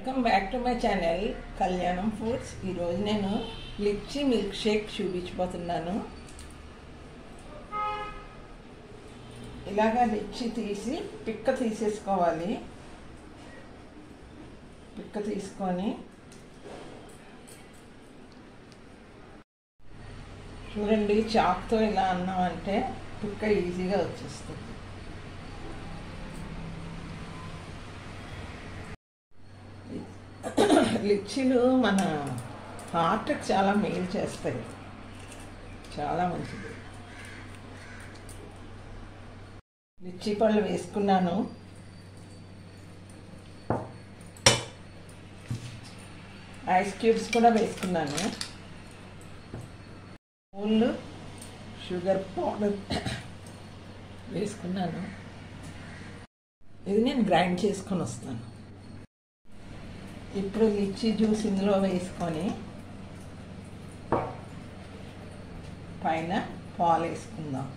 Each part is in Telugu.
Welcome back to my channel కళ్యాణం ఫుడ్స్. ఈరోజు నేను లిచ్చి మిల్క్ షేక్ చూపించబోతున్నాను. ఇలాగా లిచ్చి తీసి పిక్క తీసేసుకోవాలి. పిక్క తీసుకొని చూడండి, చాక్తో ఇలా అన్నామంటే పిక్క ఈజీగా వచ్చేస్తుంది. లిచ్చీలు మన హార్ట్కి చాలా మేలు చేస్తాయి, చాలా మంచిది. లిచ్చీ పళ్ళు వేసుకున్నాను. ఐస్ క్యూబ్స్ కూడా వేసుకున్నాను. ఓన్లు షుగర్ పౌడర్ వేసుకున్నాను. ఇది నేను గ్రైండ్ చేసుకొని వస్తాను. ఇప్పుడు లిచ్చీ జ్యూస్ ఇందులో వేసుకొని పైన పాలు వేసుకుందాం.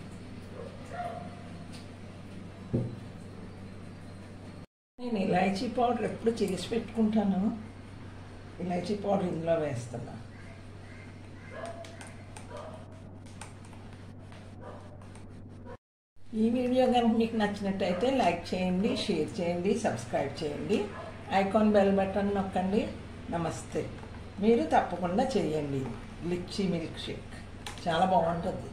నేను ఇలాచీ పౌడర్ ఎప్పుడు చేసి పెట్టుకుంటాను. ఇలాచీ పౌడర్ ఇందులో వేస్తున్నా. ఈ వీడియో కనుక మీకు నచ్చినట్టయితే లైక్ చేయండి, షేర్ చేయండి, సబ్స్క్రైబ్ చేయండి, ఐకాన్ బెల్ బటన్ నొక్కండి. నమస్తే. మీరు తప్పకుండా చేయండి. లిచ్చీ మిల్క్ షేక్ చాలా బాగుంటుంది.